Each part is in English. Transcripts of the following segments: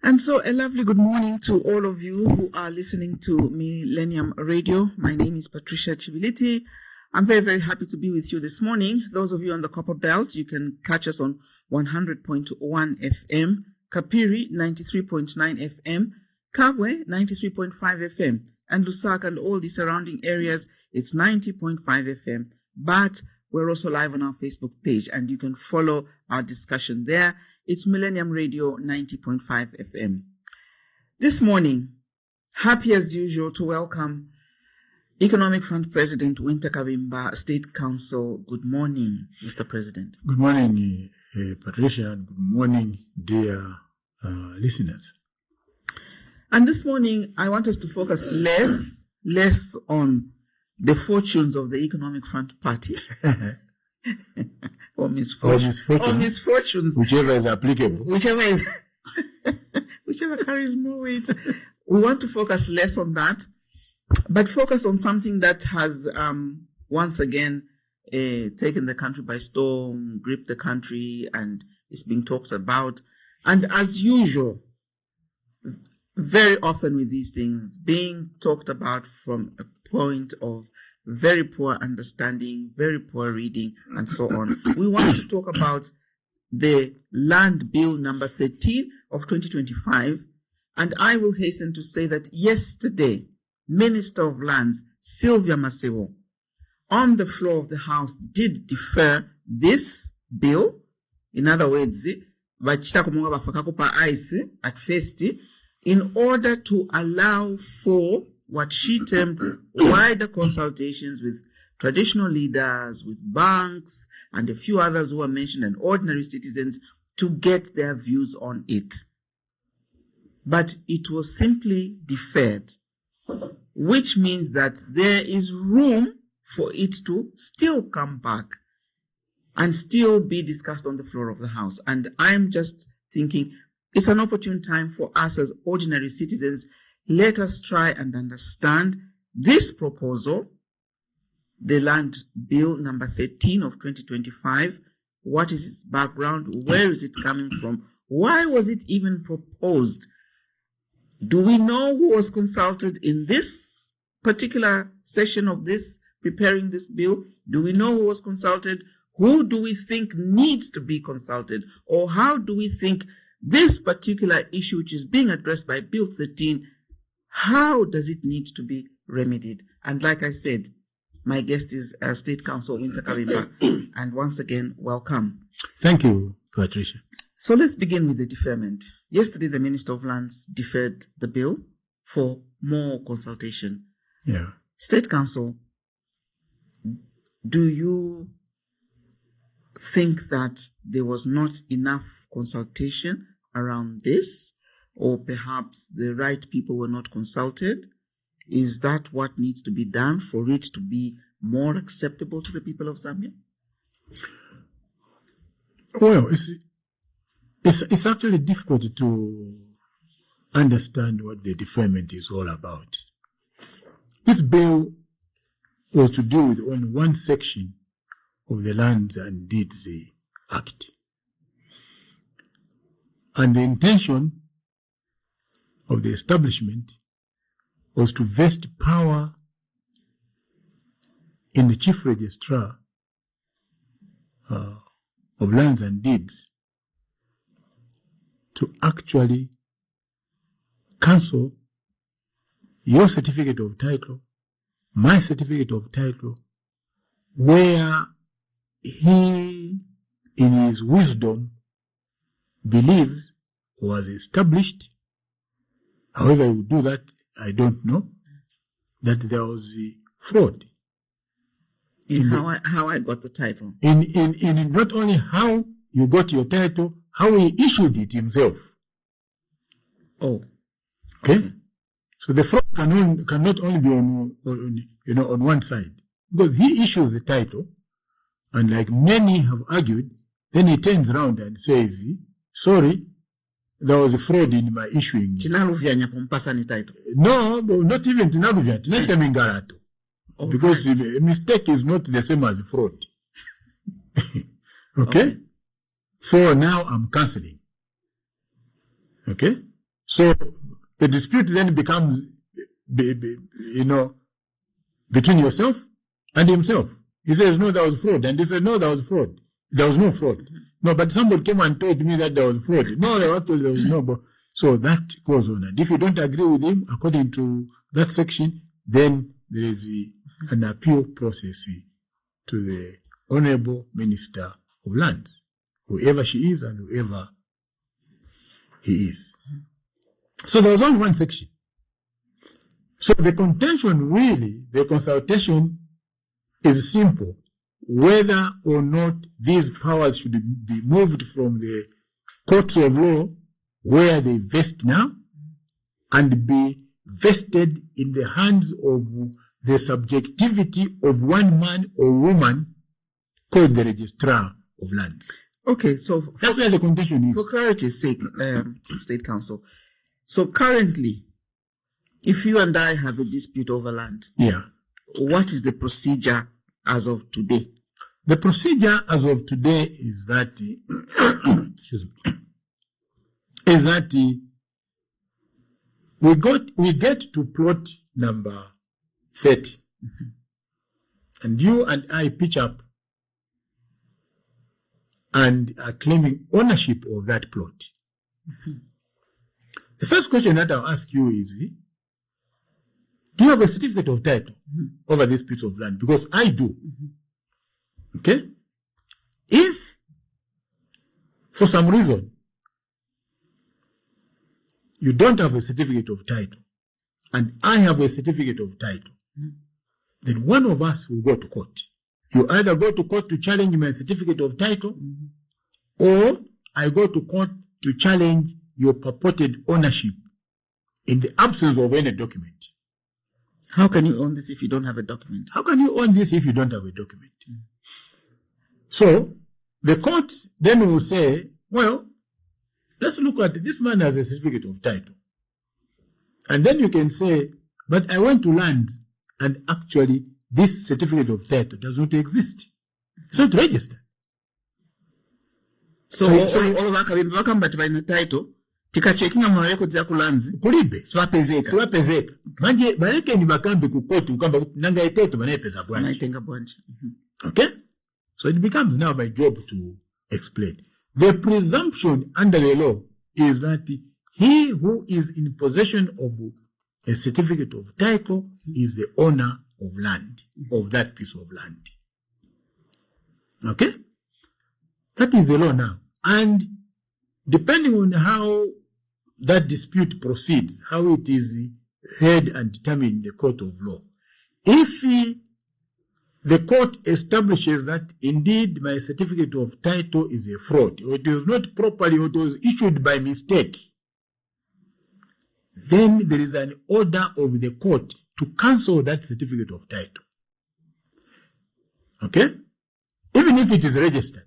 And so a lovely good morning to all of you who are listening to Millennium Radio. My name is Patricia Chibiliti. I'm very, very happy to be with you this morning. Those of you on the Copper Belt, you can catch us on 100.1 FM, Kapiri 93.9 FM, Kabwe 93.5 FM, and Lusaka and all the surrounding areas, it's 90.5 FM. But we're also live on our Facebook page, and you can follow our discussion there. It's Millennium Radio 90.5 FM. This morning, happy as usual to welcome Economic Front President Wynter Kabimba, State Council. Good morning, Mr. President. Good morning, Patricia, and good morning, dear listeners. And this morning, I want us to focus less on the fortunes of the Economic Front Party. or misfortunes. Whichever is applicable. Whichever carries more weight. We want to focus less on that, but focus on something that has once again taken the country by storm, gripped the country, and is being talked about. And as usual, very often with these things being talked about from a point of very poor understanding, very poor reading, and so on. We want to talk about the Land Bill number 13 of 2025, and I will hasten to say that yesterday, Minister of Lands, Sylvia Masewo, on the floor of the House, did defer this bill. In other words, at first, in order to allow for what she termed wider consultations with traditional leaders, with banks, and a few others who were mentioned, and ordinary citizens, to get their views on it. But it was simply deferred, which means that there is room for it to still come back and still be discussed on the floor of the House. And I'm just thinking it's an opportune time for us as ordinary citizens. Let us try and understand this proposal, the Land Bill number 13 of 2025. What is its background? Where is it coming from? Why was it even proposed? Do we know who was consulted in this particular session of this, preparing this bill? Do we know who was consulted? Who do we think needs to be consulted? Or how do we think this particular issue, which is being addressed by Bill 13, how does it need to be remedied? And like I said, my guest is State Council Wynter Kabimba. And once again, welcome. Thank you, Patricia. So let's begin with the deferment. Yesterday, the Minister of Lands deferred the bill for more consultation. Yeah. State Council, do you think that there was not enough consultation around this? Or perhaps the right people were not consulted? Is that what needs to be done for it to be more acceptable to the people of Zambia? Well, it's actually difficult to understand what the deferment is all about. This bill was to deal with only one section of the Lands and Deeds Act. And the intention of the establishment was to vest power in the Chief Registrar of Lands and Deeds to actually cancel your certificate of title, my certificate of title, where he, in his wisdom, believes was established. However, he would do that, I don't know, that there was fraud. In how I got the title. In not only how you got your title, how he issued it himself. Oh. Okay? So the fraud cannot only be on one side. Because he issues the title, and like many have argued, then he turns around and says, sorry, there was a fraud in my issuing. No, not even Tinaluvia. Tinashamingarato. Because a mistake is not the same as fraud. Okay? So now I'm cancelling. Okay? So the dispute then becomes, between yourself and himself. He says, no, there was fraud. And he said, no, there was fraud. There was no fraud. No, but somebody came and told me that there was fraud. No, actually there was no. But so that goes on. And if you don't agree with him, according to that section, then there is an appeal process to the Honorable Minister of Land, whoever she is and whoever he is. So there was only one section. So the contention really, the consultation is simple. Whether or not these powers should be moved from the courts of law, where they vest now, and be vested in the hands of the subjectivity of one man or woman called the Registrar of Lands. Okay, so that's where the contention is. For clarity's sake, State Council. So currently, if you and I have a dispute over land, what is the procedure as of today? The procedure as of today is that, we get to plot number 30, and you and I pitch up and are claiming ownership of that plot. The first question that I'll ask you is, do you have a certificate of title over this piece of land? Because I do. Okay? If, for some reason, you don't have a certificate of title, and I have a certificate of title, then one of us will go to court. You either go to court to challenge my certificate of title, or I go to court to challenge your purported ownership in the absence of any document. How can you own this if you don't have a document? How can you own this if you don't have a document? So, the court then will say, well, let's look at it. This man has a certificate of title. And then you can say, but I went to land, and actually this certificate of title does not exist. It's not registered. So all of that Kabimba bakamba by the title, tika checking on my records ya kulanzi, kulibe, swapezeka. Manje, bareke ni bakambi kukotu, ukamba nanga iteto manepeza bwanji. Naitenga bwanji. Okay? So it becomes now my job to explain. The presumption under the law is that he who is in possession of a certificate of title is the owner of land, of that piece of land. Okay? That is the law now. And depending on how that dispute proceeds, how it is heard and determined in the court of law, if the court establishes that indeed my certificate of title is a fraud, or it was not properly, or it was issued by mistake, then there is an order of the court to cancel that certificate of title. Okay? Even if it is registered.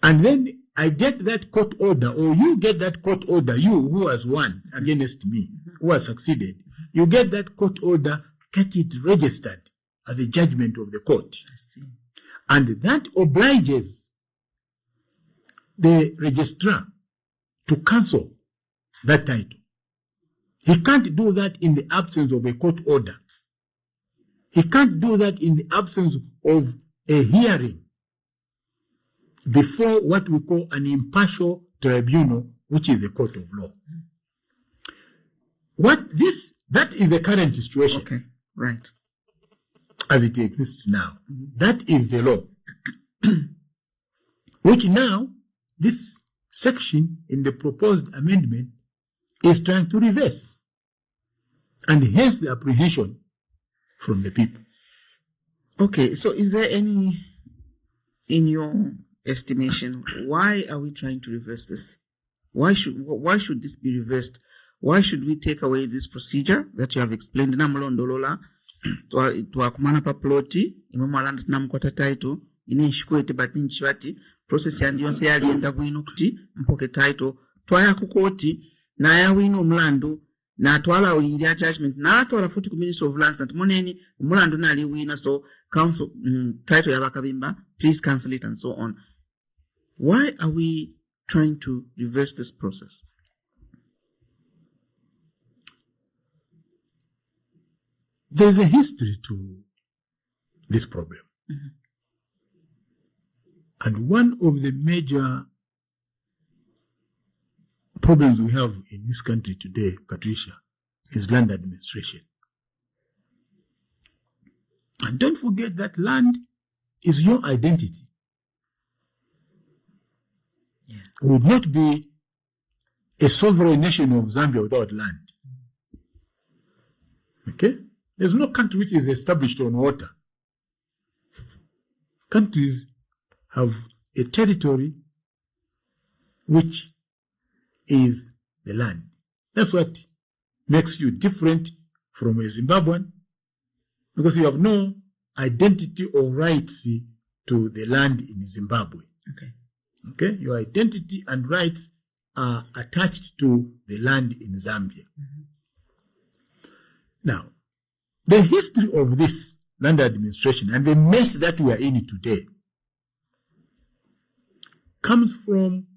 And then I get that court order, or you get that court order, you who has won against me, who has succeeded, you get that court order, get it registered as a judgment of the court. I see. And that obliges the registrar to cancel that title. He can't do that in the absence of a court order. He can't do that in the absence of a hearing before what we call an impartial tribunal, which is the court of law. That is the current situation. Okay, right. As it exists now. That is the law. Which now, this section in the proposed amendment is trying to reverse. And hence the apprehension from the people. Okay, so is there any, in your estimation, why are we trying to reverse this? Why should this be reversed? Why should we take away this procedure that you have explained? Namulondolola, twakumana pa ploti, imamwalanda namkwata title, ine nshikuete bati nchwati, process yandi yonse yali enda bwino kuti, mpoke title, twaya kukoti, na ya wino mlandu, na twala uliria judgment, na twala futi ku Minister of Lands, na tumoneni, mlandu na ali wina, so council, title ya Kabimba, please cancel it and so on. Why are we trying to reverse this process? there's a history to this problem. Mm-hmm. And one of the major problems we have in this country today, Patricia, is land administration. And don't forget that land is your identity. Yeah. We would not be a sovereign nation of Zambia without land. Okay? There's no country which is established on water. Countries have a territory which is the land. That's what makes you different from a Zimbabwean, because you have no identity or rights to the land in Zimbabwe. Okay. Okay? Your identity and rights are attached to the land in Zambia. Mm-hmm. Now, the history of this land administration and the mess that we are in today comes from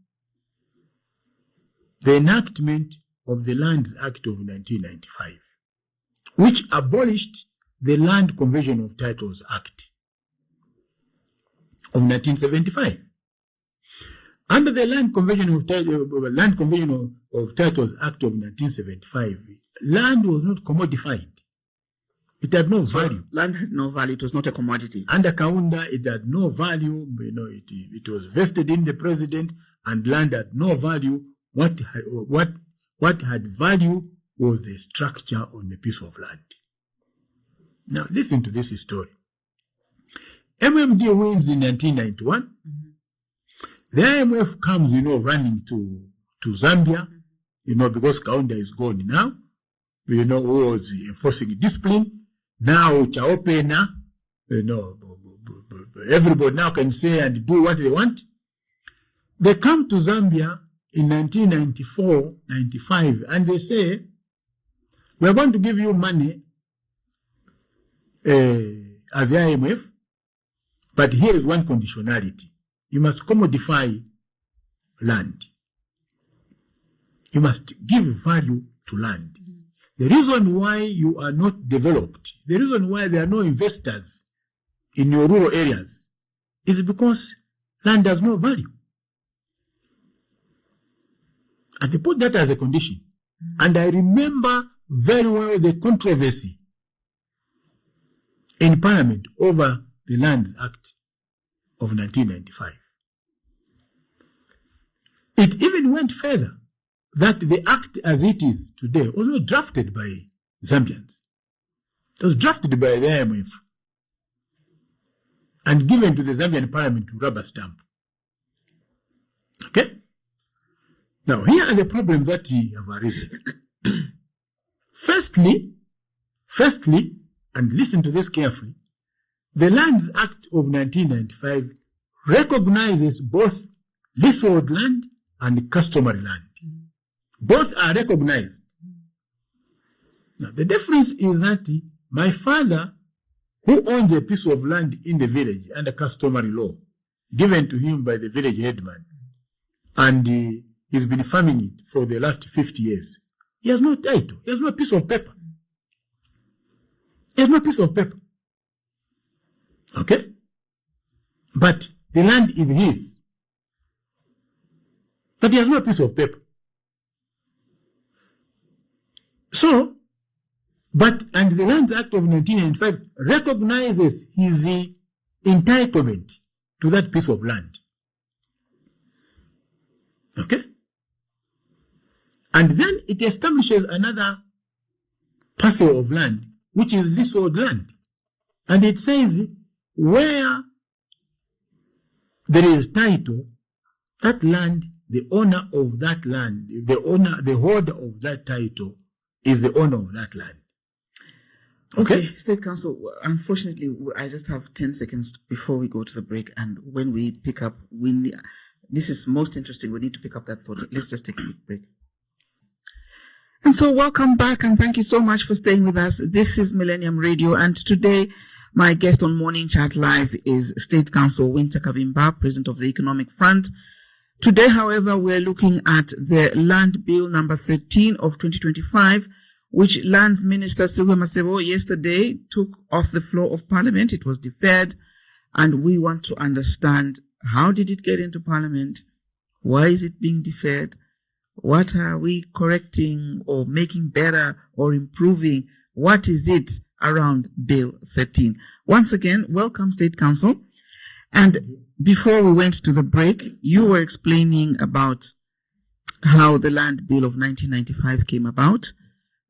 the enactment of the Lands Act of 1995, which abolished the Land Conversion of Titles Act of 1975. Under the Land Conversion of Titles Act of 1975, land was not commodified. It had no value. Land had no value. It was not a commodity. Under Kaunda, it had no value. It was vested in the president, and land had no value. What had value was the structure on the piece of land. Now, listen to this story. MMD wins in 1991. Mm-hmm. The IMF comes, running to Zambia, because Kaunda is gone now. Who was enforcing discipline. Now, Chaopena, everybody now can say and do what they want. They come to Zambia in 1994, 95, and they say, we're going to give you money as the IMF, but here is one conditionality. You must commodify land. You must give value to land. Mm-hmm. The reason why you are not developed, the reason why there are no investors in your rural areas is because land has no value. And they put that as a condition. Mm-hmm. And I remember very well the controversy in Parliament over the Lands Act of 1995. It even went further, that the act as it is today was not drafted by Zambians. It was drafted by the IMF and given to the Zambian Parliament to rubber stamp. Okay? Now, here are the problems that have arisen. Firstly, and listen to this carefully, the Lands Act of 1995 recognizes both leasehold land and customary land. Both are recognized. Now, the difference is that my father, who owns a piece of land in the village under customary law, given to him by the village headman, and he's been farming it for the last 50 years, he has no title. He has no piece of paper. He has no piece of paper. Okay? But the land is his. But he has no piece of paper. So, and the Lands Act of 1995 recognizes his entitlement to that piece of land. Okay? And then it establishes another parcel of land, which is leasehold land. And it says where there is title, that land, the owner of that land, the holder of that title is the owner of that land. Okay, State Council, unfortunately, I just have 10 seconds before we go to the break. And when we pick up, this is most interesting. We need to pick up that thought. Let's just take a quick break. And so welcome back, and thank you so much for staying with us. This is Millennium Radio, and today my guest on Morning Chat Live is State Council Wynter Kabimba, President of the Economic Front. Today, however, we're looking at the Land Bill number 13 of 2025, which Lands Minister Silver Masebo yesterday took off the floor of Parliament. It was deferred, and we want to understand, how did it get into Parliament? Why is it being deferred? What are we correcting or making better or improving? What is it around Bill 13? Once again, welcome, State Council. And before we went to the break, you were explaining about how the Land Bill of 1995 came about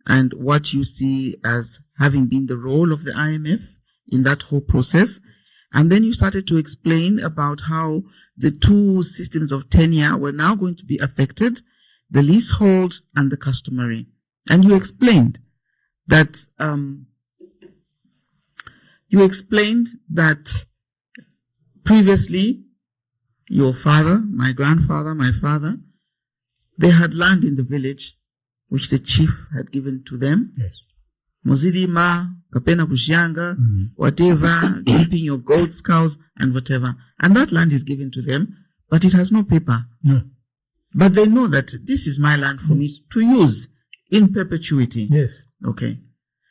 and what you see as having been the role of the IMF in that whole process. And then you started to explain about how the two systems of tenure were now going to be affected, the leasehold and the customary. And you explained that previously your father, my grandfather, my father, they had land in the village which the chief had given to them. Yes. Muzilima, kapena kushanga, whatever, keeping your goats, cows, and whatever. And that land is given to them, but it has no paper. No. But they know that this is my land for me to use in perpetuity. Yes. Okay.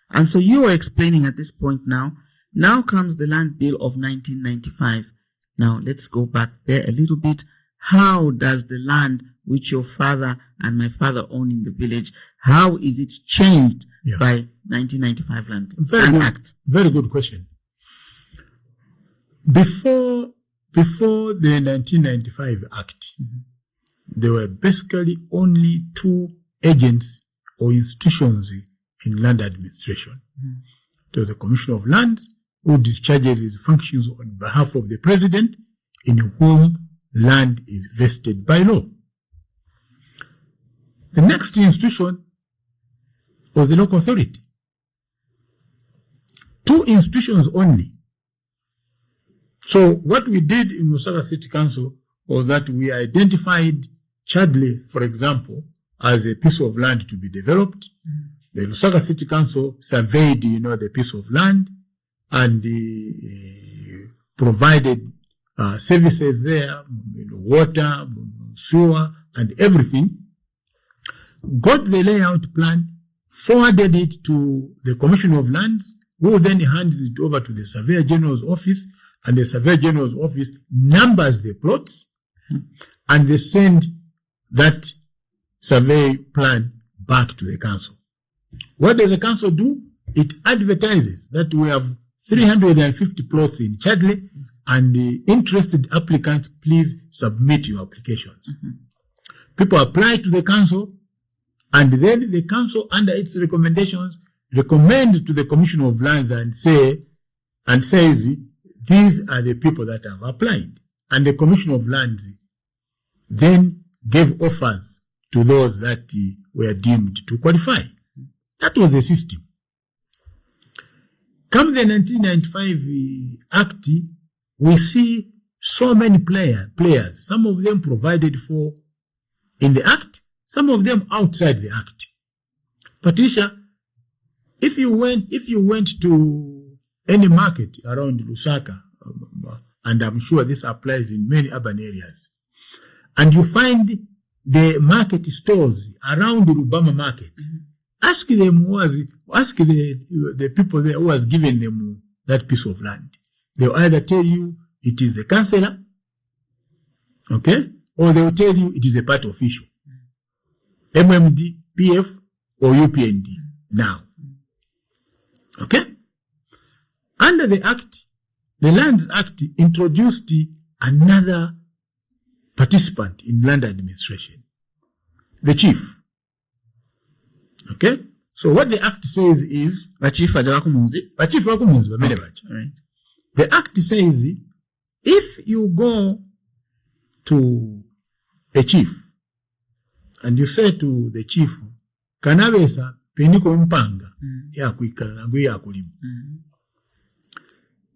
And so you are explaining at this point now. Now comes the Land Bill of 1995. Now let's go back there a little bit. How does the land which your father and my father own in the village, how is it changed by 1995 Land Act? Very good question. Before the 1995 Act, there were basically only two agents or institutions in land administration. There was the Commissioner of Lands, who discharges his functions on behalf of the President, in whom land is vested by law. The next institution was the local authority. Two institutions only. So what we did in Lusaka City Council was that we identified Chadley, for example, as a piece of land to be developed. The Lusaka City Council surveyed, the piece of land and provided services there, water, sewer, and everything. Got the layout plan, forwarded it to the Commissioner of Lands, who then hands it over to the Surveyor General's office, and the Surveyor General's office numbers the plots, and they send that survey plan back to the council. What does the council do? It advertises that we have 350 plots in Chadley, and the interested applicants, please submit your applications. People apply to the council, and then the council, under its recommendations, recommend to the Commissioner of Lands and says, these are the people that have applied. And the Commissioner of Lands then gave offers to those that were deemed to qualify. That was the system. Come the 1995 Act, we see so many players, some of them provided for in the Act, some of them outside the Act. Patricia, if you went to any market around Lusaka, and I'm sure this applies in many urban areas, and you find the market stores around the Rubama market, ask the people there who has given them that piece of land. They'll either tell you it is the councillor, okay, or they'll tell you it is a part official, MMD, PF, or UPND now. Okay? Under the Act, the Lands Act introduced another participant in land administration, the chief. Okay? So what the Act says is, the Act says, if you go to a chief and you say to the chief, kanabesa peniko mpanga ya kuikala nangu ya kulimu.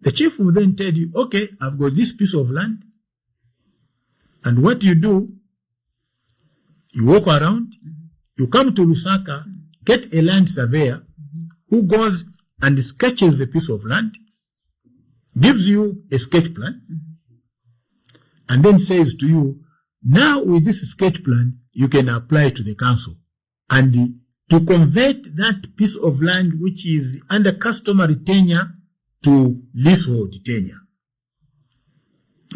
The chief will then tell you, okay, I've got this piece of land, and what you do, you walk around, you come to Lusaka, get a land surveyor who goes and sketches the piece of land, gives you a sketch plan, and then says to you, now with this sketch plan, you can apply to the council, and to convert that piece of land which is under customary tenure to leasehold tenure.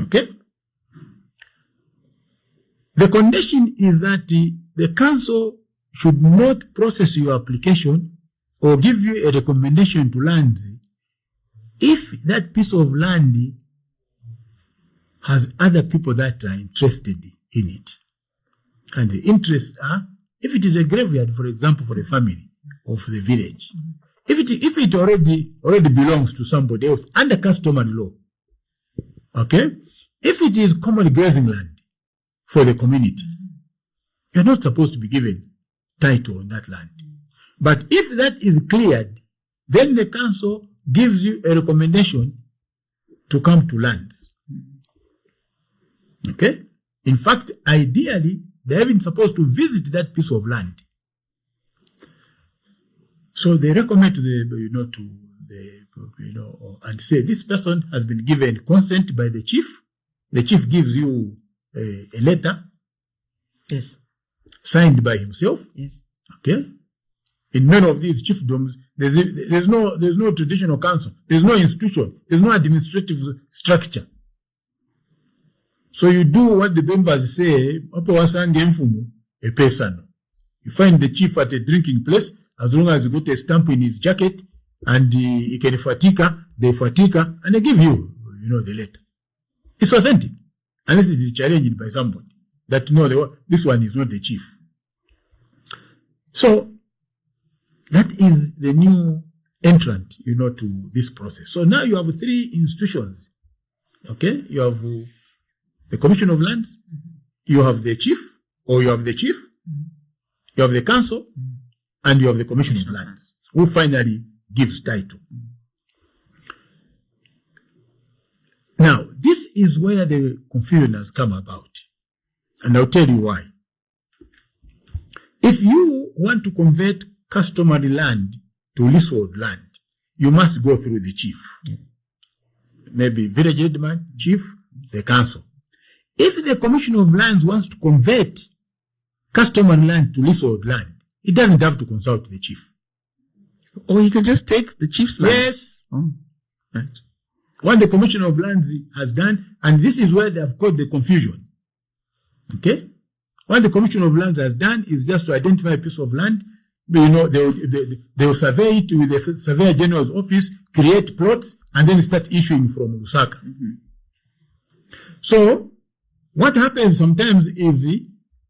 Okay? The condition is that the council should not process your application or give you a recommendation to lands if that piece of land has other people that are interested in it. And the interests are, if it is a graveyard, for example, for a family or for the village, if it already belongs to somebody else under customary law, okay? If it is common grazing land for the community, you're not supposed to be given title on that land. But if that is cleared, then the council gives you a recommendation to come to lands. Okay? In fact, ideally, they're even supposed to visit that piece of land. So they recommend to and say this person has been given consent by the chief. The chief gives you a letter. Yes. Signed by himself. Yes. Okay. In many of these chiefdoms, there's no traditional council. There's no institution. There's no administrative structure. So you do what the members say. You find the chief at a drinking place, as long as he got a stamp in his jacket, and he can fatika, and they give you, the letter. It's authentic, unless it is challenged by somebody that no, this one is not the chief. So that is the new entrant, to this process. So now you have 3 institutions. Okay, you have the Commission of Lands, you have the chief, you have the council, and you have the Commission of Lands, who finally gives title. Now, this is where the confusion has come about. And I'll tell you why. If you want to convert customary land to leasehold land, you must go through the chief. Yes. Maybe village headman, chief, the council. If the Commission of Lands wants to convert customary land to leasehold land, it doesn't have to consult the chief. Or he can just take the chief's land. Yes. Oh, right. What the Commission of Lands has done, and this is where they have caused the confusion. Okay? What the Commission of Lands has done is just to identify a piece of land. They will survey it with the Surveyor General's office, create plots, and then start issuing from Lusaka. Mm-hmm. So, what happens sometimes is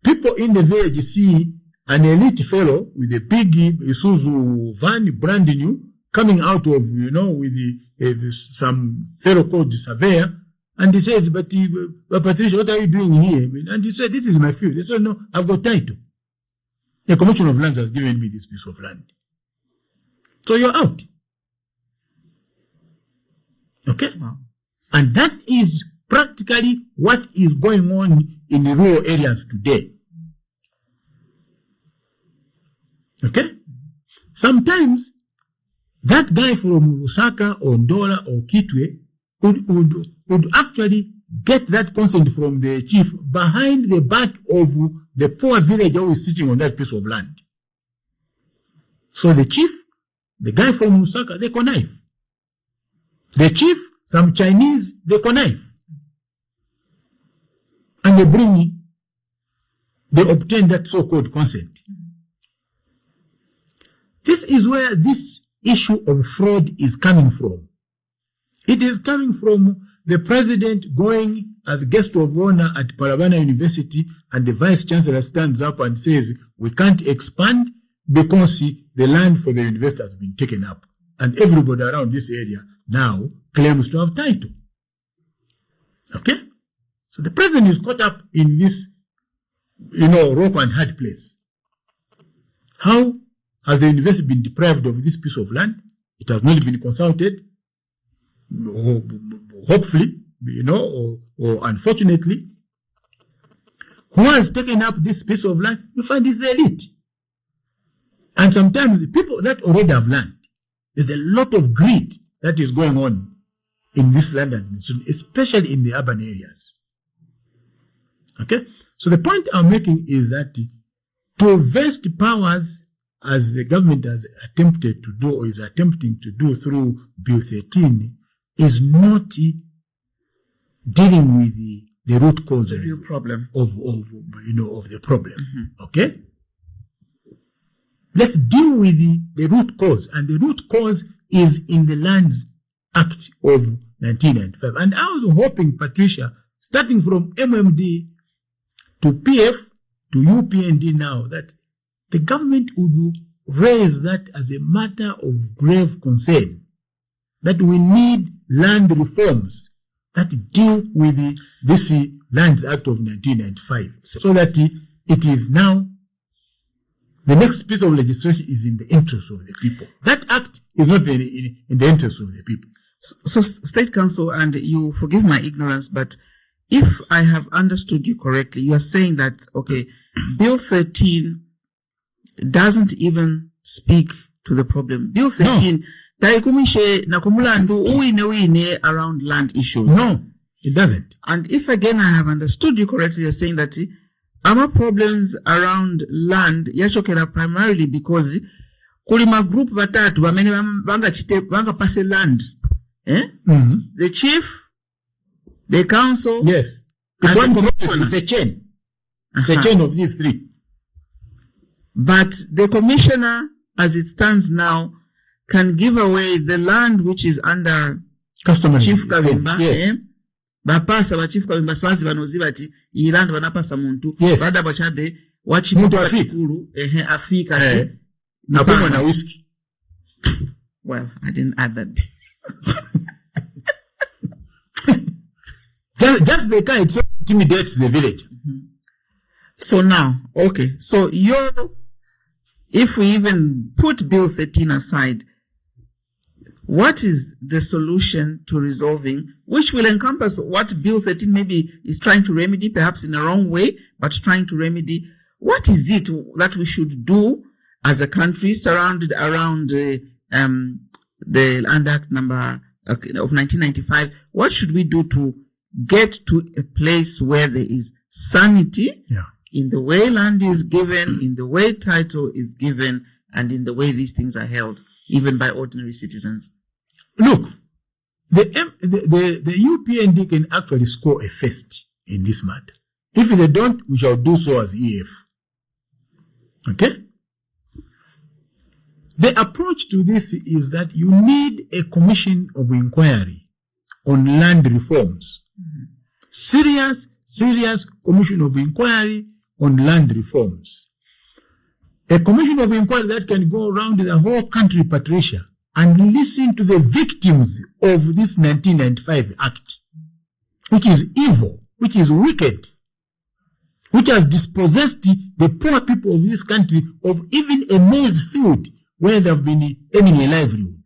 people in the village see an elite fellow with a big Isuzu van, brand new, coming out of, with some fellow called the surveyor, and he says, but Patricia, what are you doing here? And he said, this is my field. They said, no, I've got title. The Commission of Lands has given me this piece of land. So you're out. Okay? Wow. And that is practically what is going on in the rural areas today. Okay? Sometimes that guy from Lusaka or Ndola or Kitwe would actually get that consent from the chief behind the back of the poor villager who is sitting on that piece of land. So the chief, the guy from Lusaka, they connive. The chief, some Chinese, they connive. And they obtain that so-called consent. This is where this issue of fraud is coming from. It is coming from the president going as a guest of honor at Parabana University, and the vice chancellor stands up and says, we can't expand because the land for the university has been taken up. And everybody around this area now claims to have title. Okay? So the president is caught up in this, rock and hard place. How has the university been deprived of this piece of land? It has not been consulted. Hopefully, or unfortunately, who has taken up this piece of land? You find it's the elite. And sometimes the people that already have land, there's a lot of greed that is going on in this land administration, especially in the urban areas. Okay? So the point I'm making is that to vest powers as the government has attempted to do or is attempting to do through Bill 13, is not dealing with the root cause The real problem. of the problem. Okay? Let's deal with the root cause. And the root cause is in the Lands Act of 1995. And I was hoping, Patricia, starting from MMD to PF to UPND now, that the government would raise that as a matter of grave concern, that we need land reforms that deal with this Lands Act of 1995, so that it is now the next piece of legislation is in the interest of the people. That act is not in the interest of the people. So, State Council, and you forgive my ignorance, but if I have understood you correctly, you are saying that, okay, Bill 13 doesn't even speak to the problem. Bill 13, no, around land issues. No, it doesn't. And if again I have understood you correctly, you're saying that our problems around land yachokera primarily because kulima group batatu bamene banga pass land. The chief, the council. Yes. It's one commission. It's a chain. It's a chain of these three. But the commissioner, as it stands now, can give away the land which is under customary. Chief Kabimba. Yes. Bapasa ba Chief Kabimba swazi banozi bati iyi land banapasa muntu. Yes. Bada bachade wachimuntu achikuru afika Napomwa na whiskey. Well, I didn't add that. Just the kind it intimidates the village. So now, okay, so if we even put Bill 13 aside, what is the solution to resolving, which will encompass what Bill 13 maybe is trying to remedy, perhaps in a wrong way, but trying to remedy? What is it that we should do as a country surrounded around the Land Act number of 1995? What should we do to get to a place where there is sanity in the way land is given, in the way title is given, and in the way these things are held, even by ordinary citizens? Look, the UPND can actually score a first in this matter. If they don't, we shall do so as EF. Okay? The approach to this is that you need a commission of inquiry on land reforms. Serious commission of inquiry on land reforms. A commission of inquiry that can go around the whole country, Patricia, and listen to the victims of this 1995 Act, which is evil, which is wicked, which has dispossessed the poor people of this country of even a maize field where they have been earning a livelihood.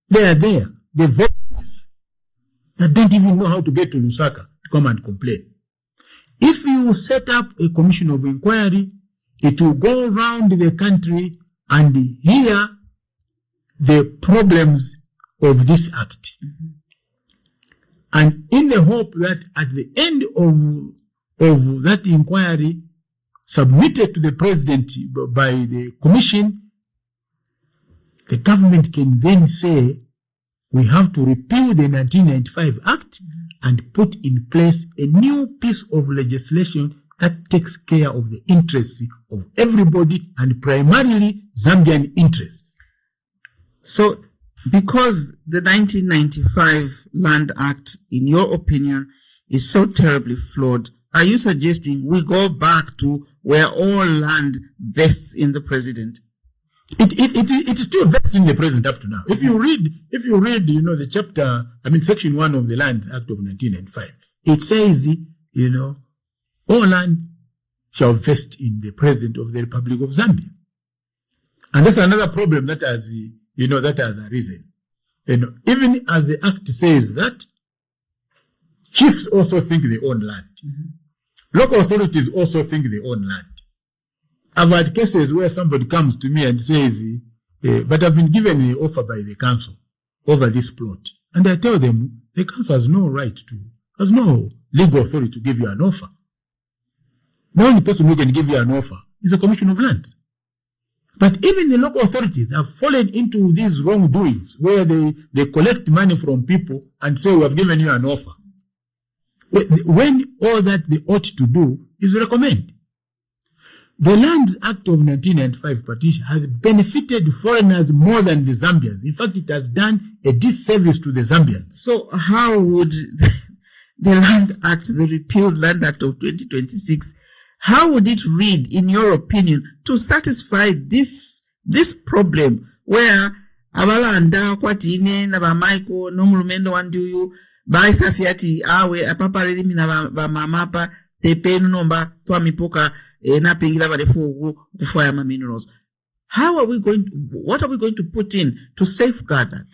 They are there, the voiceless, that don't even know how to get to Lusaka to come and complain. If you set up a commission of inquiry, it will go around the country and hear the problems of this act. And in the hope that at the end of that inquiry submitted to the president by the commission, the government can then say, we have to repeal the 1995 Act and put in place a new piece of legislation that takes care of the interests of everybody and primarily Zambian interests. So, because the 1995 Land Act, in your opinion, is so terribly flawed, are you suggesting we go back to where all land vests in the president? It is still vesting the president up to now. If you read, the chapter, section 1 of the Lands Act of 1995, it says, all land shall vest in the president of the Republic of Zambia. And that's another problem that has, that has arisen. Even as the act says that, chiefs also think they own land. Local authorities also think they own land. I've had cases where somebody comes to me and says, but I've been given an offer by the council over this plot. And I tell them, the council has no has no legal authority to give you an offer. The only person who can give you an offer is a commission of lands. But even the local authorities have fallen into these wrongdoings where they collect money from people and say, we have given you an offer. When all that they ought to do is recommend. The Lands Act of 1995 partition has benefited foreigners more than the Zambians. In fact, it has done a disservice to the Zambians. So how would the Land Act, the repealed Land Act of 2026, how would it read, in your opinion, to satisfy this problem where abalanda kwatine na bamaiko nomulumendo wanduyu baisafiati awe apapareli mina bamamapa tepenu nomba twamipoka na pengila balefu kufaya ma minerals. What are we going to put in to safeguard that?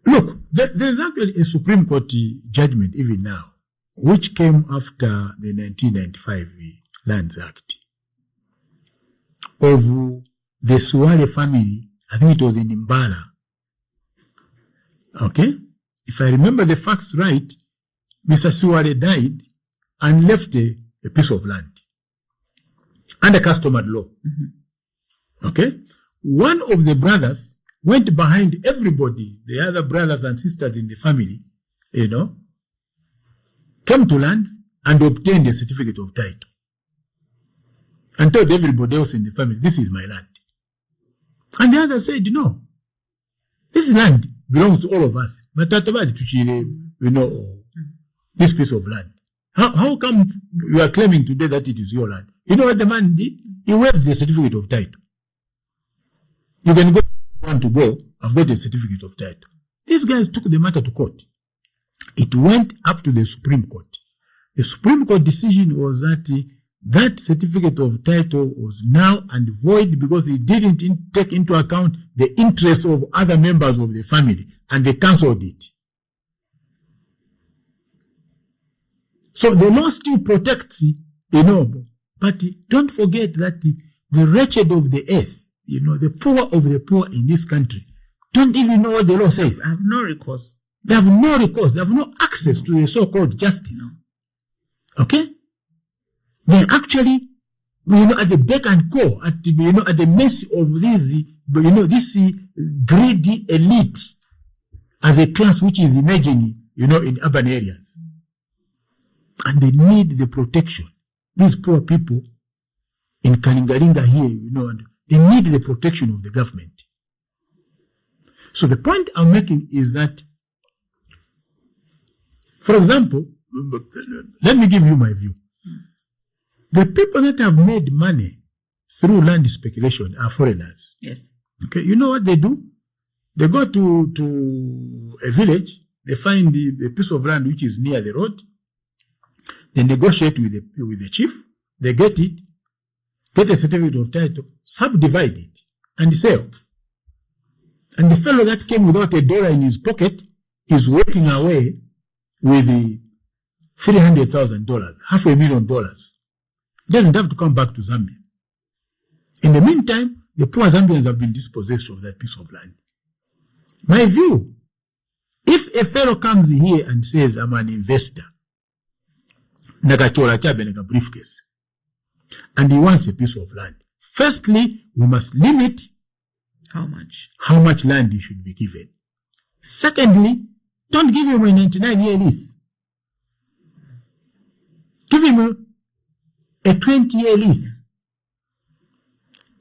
Look, there's actually a Supreme Court judgment even now, which came after the 1995 Lands Act, of the Suwale family. I think it was in Imbala. Okay? If I remember the facts right, Mr. Suwale died and left a piece of land under customary law. Mm-hmm. Okay? One of the brothers went behind everybody, the other brothers and sisters in the family, came to land and obtained a certificate of title and told everybody else in the family, this is my land. And the other said, no, this land belongs to all of us. But this piece of land. How come you are claiming today that it is your land? You know what the man did? He waived the certificate of title. You can go, want to go, I've got a certificate of title. These guys took the matter to court. It went up to the Supreme Court. The Supreme Court decision was that that certificate of title was null and void because it didn't take into account the interests of other members of the family, and they cancelled it. So the law still protects, but don't forget that the wretched of the earth, the poor of the poor in this country, don't even know what the law says. They have no recourse. They have no recourse. They have no access to the so-called justice. Okay? They're actually, at the beck and call, at the mercy of this greedy elite as a class which is emerging, in urban areas. And they need the protection. These poor people in Kalingalinga here, they need the protection of the government. So the point I'm making is that, for example, let me give you my view. The people that have made money through land speculation are foreigners. Yes. Okay, you know what they do? They go to a village, they find a piece of land which is near the road, they negotiate with the chief, they get it, get a certificate of title, subdivide it, and sell. And the fellow that came without $1 in his pocket is walking away with $300,000, $500,000. Doesn't have to come back to Zambia. In the meantime, the poor Zambians have been dispossessed of that piece of land. My view, if a fellow comes here and says, I'm an investor, nagachola chabe nega briefcase, and he wants a piece of land, firstly, we must limit how much land he should be given. Secondly, don't give him a 99-year lease. Give him a 20-year lease.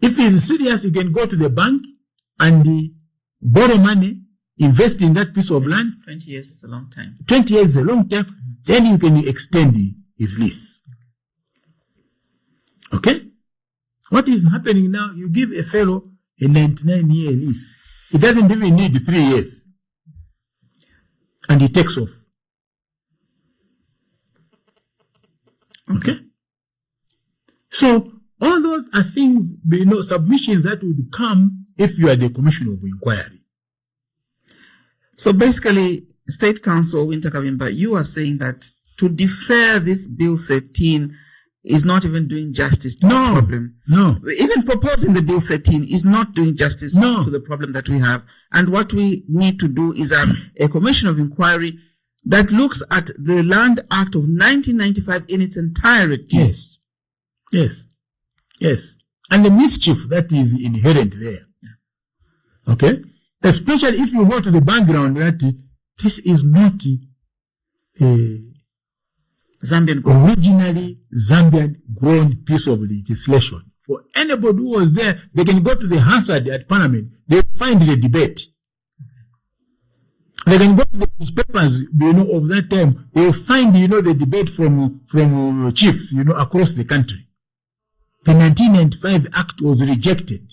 If he's serious, he can go to the bank and borrow money, invest in that piece of land. 20 years is a long time. 20 years is a long time. Then you can extend his lease. Okay? What is happening now? You give a fellow a 99-year lease. He doesn't even need 3 years. And he takes off. Okay? So, all those are things, submissions that would come if you are the Commission of Inquiry. So basically, State Counsel Wynter Kabimba, you are saying that to defer this Bill 13 is not even doing justice to the problem. No. Even proposing the Bill 13 is not doing justice to the problem that we have. And what we need to do is a Commission of Inquiry that looks at the Land Act of 1995 in its entirety. Yes. and the mischief that is inherent there. Okay? Especially if you go to the background that this is not originally Zambian grown piece of legislation. For anybody who was there, they can go to the Hansard at Parliament. They find the debate. They can go to the newspapers, of that time. They will find, the debate from chiefs, across the country. The 1995 Act was rejected.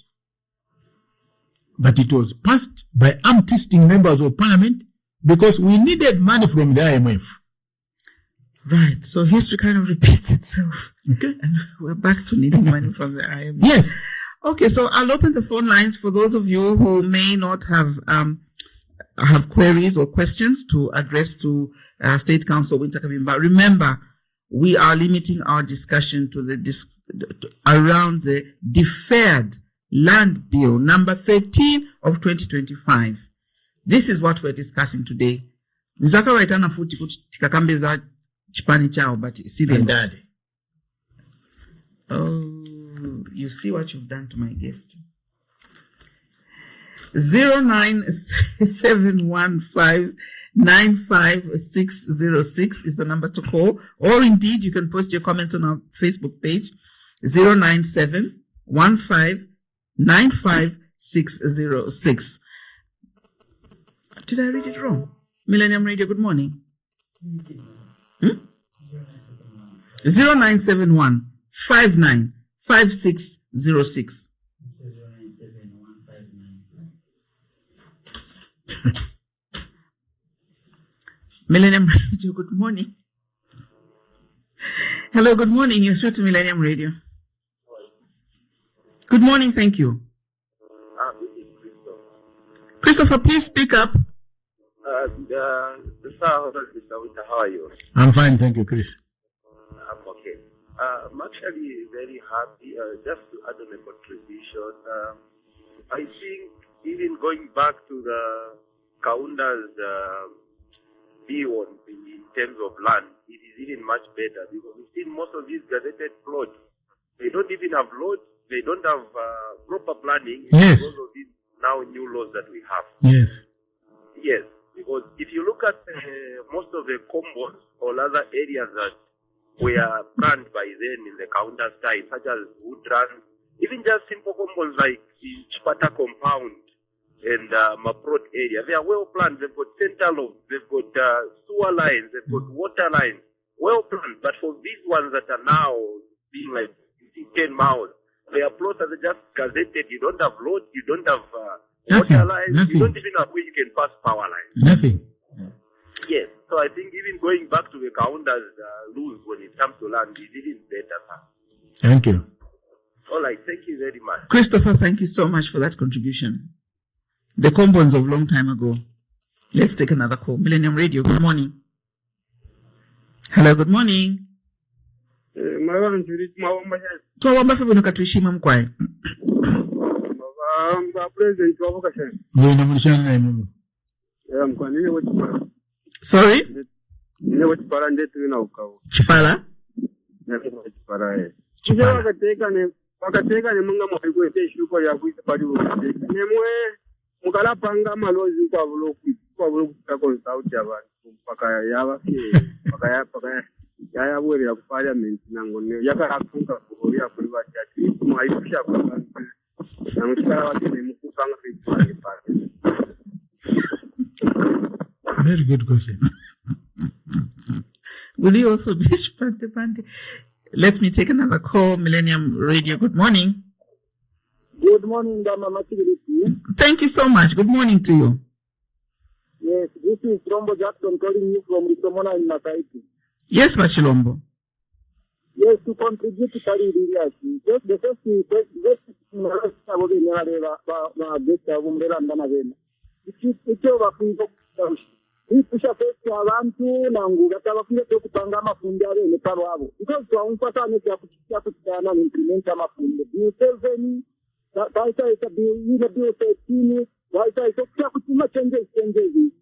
But it was passed by arm-twisting members of Parliament because we needed money from the IMF. Right. So history kind of repeats itself. Okay. And we're back to needing money from the IMF. Yes. Okay. So I'll open the phone lines for those of you who may not have queries or questions to address to State Council Wynter Kabimba. Remember, we are limiting our discussion to around the deferred land bill number 13 of 2025. This is what we're discussing today. Nizakawaitana futi tikakambeza chipani chao, but see the oh, you see what you've done to my guest. 09715956606 is the number to call, or indeed you can post your comments on our Facebook page. 09715956606. Did I read it wrong? Millennium Radio, good morning. 0971595606. Millennium Radio, good morning. Hello, good morning. You're through to Millennium Radio. Good morning, thank you. Christopher, please speak up. How are you? I'm fine, thank you, Chris. I'm okay. I'm actually very happy. Just to add on a contribution, I think even going back to the Kaunda's view in terms of land, it is even much better because we've seen most of these gazetted plots. They don't even have lots. They don't have proper planning. Yes. Because of these now new laws that we have. Yes. Yes. Because if you look at most of the combos or other areas that were planned by then in the counter time, such as Woodrun, even just simple combos like the Chipata compound and Maprot area, they are well planned. They've got center lobes, they've got sewer lines, they've got water lines, well planned. But for these ones that are now being like 10 miles, they are plots that are just gazetted. You don't have roads, you don't have water lines, you don't even have where you can pass power lines. Nothing. Yes, so I think even going back to the Kaunda's rules when it comes to land is even better. Thank you. All right, thank you very much. Christopher, thank you so much for that contribution. The combos of long time ago. Let's take another call. Millennium Radio, good morning. Hello, good morning. Twawamba febe nukatuishima mkwae. Sorry? Chipala? Wakateka munga mwalikuwete shuko ya kuita pali uwete. Nemwe mukalapanga malozi kwa vulu kutika konsauti ya vantu. Paka ya wele ya parliament nangoneo. Yaka hafunga kuhuria kulibati ya kristu mwaifusha kwa vantu. Na mkala wati ni mkupanga kristu wanipati. Very good question. Will you also be Pante? Let me take another call. Millennium Radio, good morning. Good morning, Dama Matigiriti. Thank you so much. Good morning to you. Yes, this is Rombo Jackson calling you from Risomona in Mataiti. Yes, Machilombo. Yes, to contribute to Kari Ririashi. Just the first thing, it's over for Ipusha festi abantu nangu gatabafire cyo kupanga amafundi abene parwabo because twaumfasane cya kutana implementa amafundi bill 7 baita ita bill 13 baita ita cya kutima changes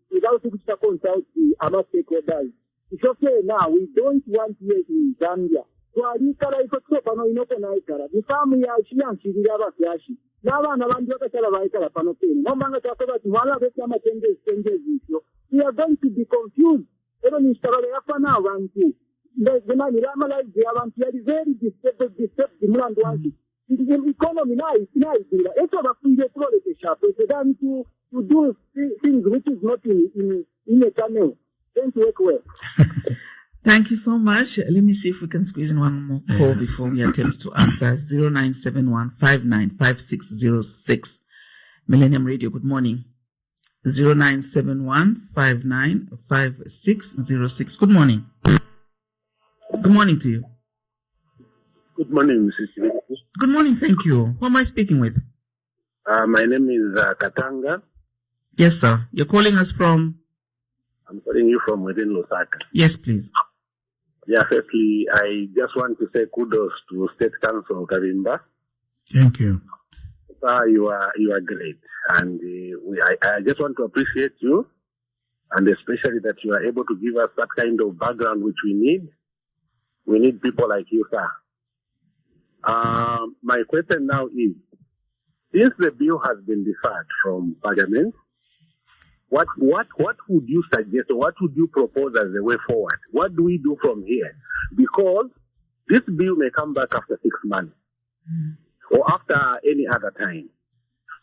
without to consult ama stakeholders. It's okay now, we don't want here in Zambia twalikala ifo so pano inoko naikala mifamu yashi yanshirira abafyashi n'abana bandi bakasala baikala pano peni nombanga twakoba ati wala bekyama changes isyo we are going to be confused ero nistabale yafana abantu ngemani ramalize abantu yali very disturbed mulandu wansi the economy inaidira eto bafunde prolete shape than to do things which is not in a channel. Thank you, well. Thank you so much. Let me see if we can squeeze in one more call before we attempt to answer. 0971-595606. Millennium Radio, good morning. 0971-595606. Good morning. Good morning to you. Good morning, Mrs. Chiviku. Good morning, thank you. Who am I speaking with? My name is Katanga. Yes, sir. You're calling us from? I'm calling you from within Lusaka. Yes, please. Yeah, firstly, I just want to say kudos to State Council Kabimba. Thank you. You are great, and I just want to appreciate you, and especially that you are able to give us that kind of background which we need. We need people like you, sir. My question now is, since the bill has been deferred from Parliament, what would you suggest, or what would you propose as a way forward? What do we do from here? Because this bill may come back after 6 months or after any other time.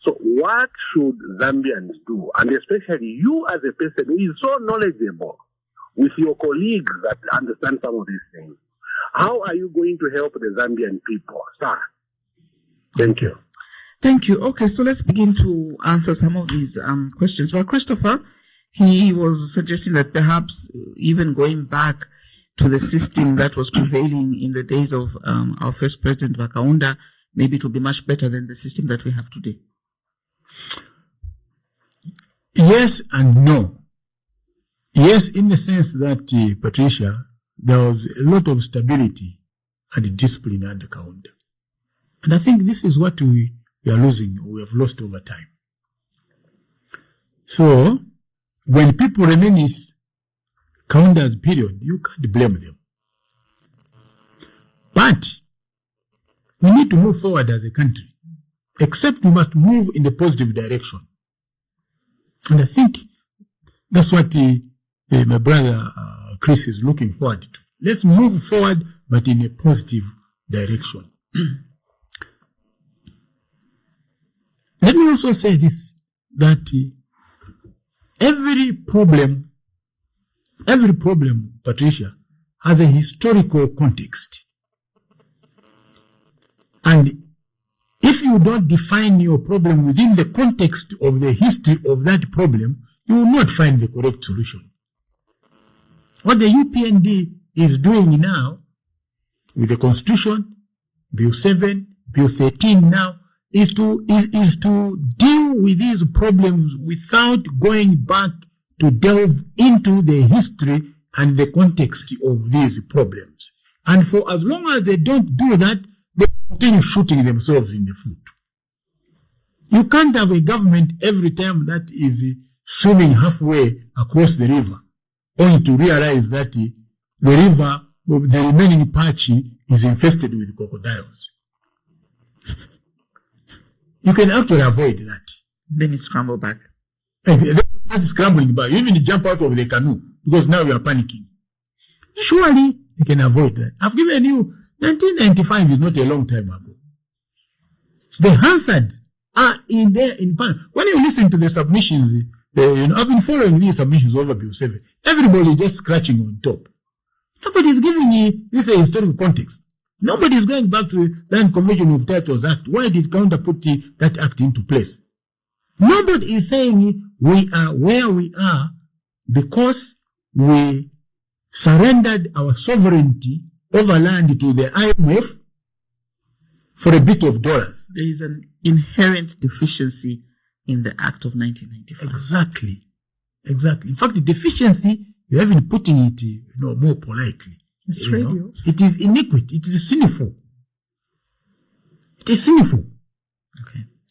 So what should Zambians do? And especially you as a person who is so knowledgeable with your colleagues that understand some of these things. How are you going to help the Zambian people, sir? Thank you. Thank you. Okay, so let's begin to answer some of these questions. Well, Christopher, he was suggesting that perhaps even going back to the system that was prevailing in the days of our first president, Bakaunda, maybe it will be much better than the system that we have today. Yes and no. Yes, in the sense that, Patricia, there was a lot of stability and discipline under Kaunda. And I think this is what we are losing, we have lost over time. So, when people reminisce Kaunda's period, you can't blame them. But, we need to move forward as a country. Except we must move in the positive direction. And I think that's what my brother Chris is looking forward to. Let's move forward, but in a positive direction. Let me also say this, that every problem, Patricia, has a historical context. And if you don't define your problem within the context of the history of that problem, you will not find the correct solution. What the UPND is doing now with the Constitution, Bill 7, Bill 13 now, is to deal with these problems without going back to delve into the history and the context of these problems. And for as long as they don't do that, they continue shooting themselves in the foot. You can't have a government every time that is swimming halfway across the river, only to realize that the river, the remaining patch, is infested with crocodiles. You can actually avoid that. Then you scramble back. Not scrambling back. You even jump out of the canoe because now you are panicking. Surely you can avoid that. I've given you 1995 is not a long time ago. The hazards are in there in pan. When you listen to the submissions, I've been following these submissions over Bill 7. Everybody is just scratching on top. Nobody is giving me this a historical context. Nobody is going back to the Land Convention of Titles Act. Why did Counter put that act into place? Nobody is saying we are where we are because we surrendered our sovereignty over land to the IMF for a bit of dollars. There is an inherent deficiency in the Act of 1995. Exactly. In fact, the deficiency, you're even putting it, more politely. It's radio. It is iniquity. It is sinful.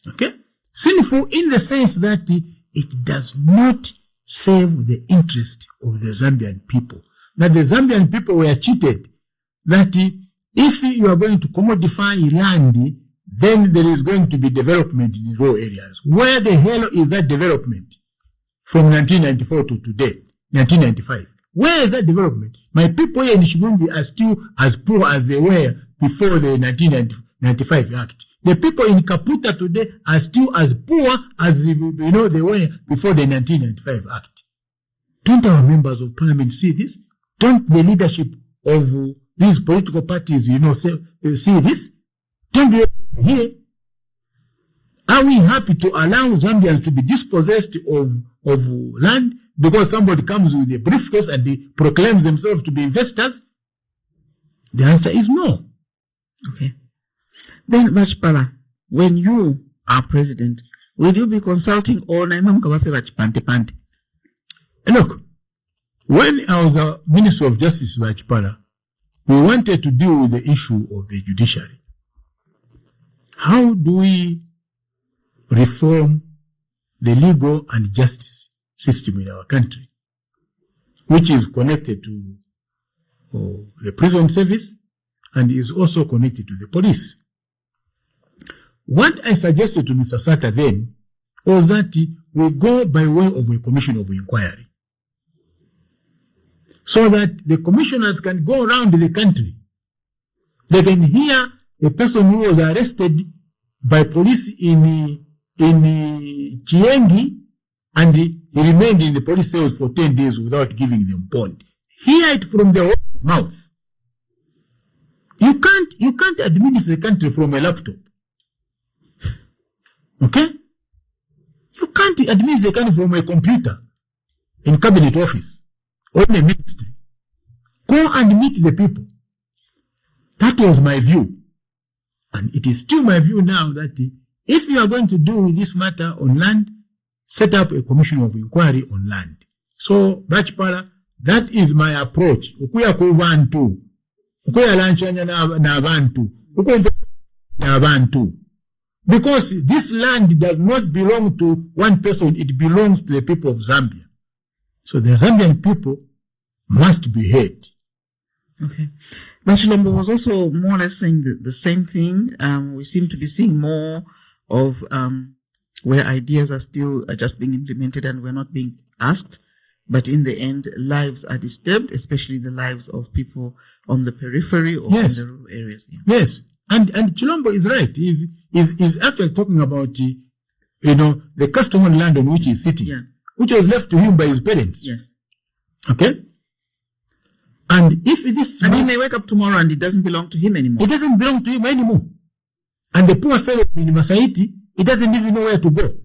Okay? Sinful in the sense that it does not serve the interest of the Zambian people. That the Zambian people were cheated. That if you are going to commodify land, then there is going to be development in rural areas. Where the hell is that development from 1994 to today, 1995? Where is that development? My people here in Shibundi are still as poor as they were before the 1995 Act. The people in Kaputa today are still as poor as they were before the 1995 Act. Don't our members of parliament see this? Don't the leadership of these political parties, see this? Don't they hear? Are we happy to allow Zambians to be dispossessed of land because somebody comes with a briefcase and they proclaim themselves to be investors? The answer is no. Okay. Then, Bachpala, when you are president, will you be consulting all Naimam Kawafe Bachpante? Look, when I was a Minister of Justice, Bachpala, we wanted to deal with the issue of the judiciary. How do we reform the legal and justice system in our country, which is connected to the prison service and is also connected to the police? What I suggested to Mr. Sata then was that we go by way of a commission of inquiry, so that the commissioners can go around the country. They can hear a person who was arrested by police in Chiengi and he remained in the police cells for 10 days without giving them bond. Hear it from their own mouth. You can't administer the country from a laptop. Okay? You can't administer the country from a computer in cabinet office or in a ministry. Go and meet the people. That was my view. And it is still my view now that if you are going to do with this matter on land, set up a commission of inquiry on land. So, Bachpala, that is my approach. Ukuya kubantu. Ukuya lanchanya na abantu. Ukuya na abantu. Because this land does not belong to one person, it belongs to the people of Zambia. So the Zambian people must be heard. Okay. But Chilombo was also more or less saying the same thing. We seem to be seeing more of where ideas are still just being implemented and we're not being asked. But in the end, lives are disturbed, especially the lives of people on the periphery or in the rural areas. Yeah. Yes. And Chilombo is right. He's actually talking about, the customary land on which he's sitting, which was left to him by his parents. Yes. Okay? And if this... And he may wake up tomorrow and it doesn't belong to him anymore. It doesn't belong to him anymore. And the poor fellow in Masaiti, he doesn't even know where to go.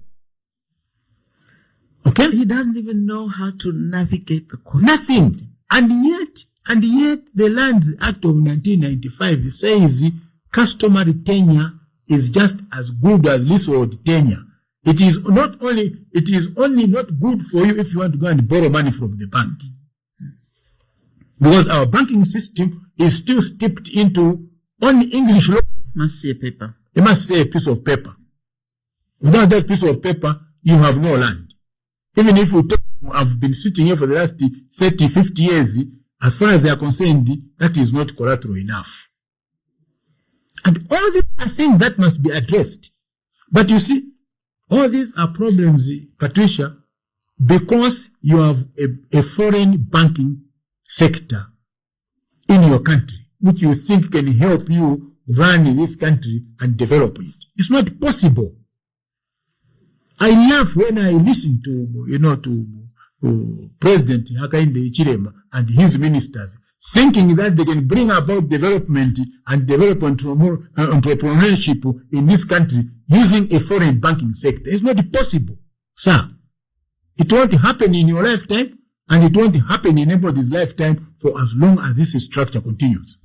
Okay? He doesn't even know how to navigate the court. Nothing. And yet the Lands Act of 1995 says customary tenure is just as good as leasehold tenure. It is only not good for you if you want to go and borrow money from the bank. Because our banking system is still steeped into only English law. It must say a paper. It must say a piece of paper. Without that piece of paper, you have no land. Even if I've been sitting here for the last 30, 50 years, as far as they are concerned, that is not collateral enough. And all these are things that must be addressed. But you see, all these are problems, Patricia, because you have a foreign banking sector in your country, which you think can help you run this country and develop it. It's not possible. I laugh when I listen to President Hakainde Hichilema and his ministers, thinking that they can bring about development and develop entrepreneurship in this country using a foreign banking sector. It's not possible, sir. It won't happen in your lifetime, and it won't happen in anybody's lifetime for as long as this structure continues.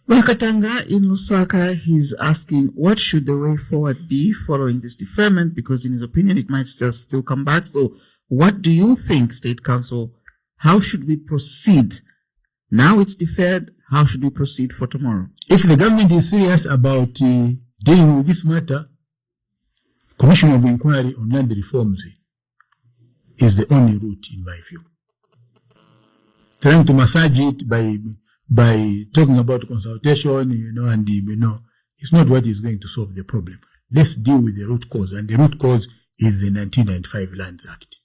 Wakatanga in Lusaka, he's asking, what should the way forward be following this deferment? Because in his opinion, it might still come back. So what do you think, State Council? How should we proceed? Now it's deferred. How should we proceed for tomorrow? If the government is serious about dealing with this matter, Commission of Inquiry on Land Reforms is the only route, in my view. Trying to massage it by by talking about consultation, and it's not what is going to solve the problem. Let's deal with the root cause, and the root cause is the 1995 Lands Act.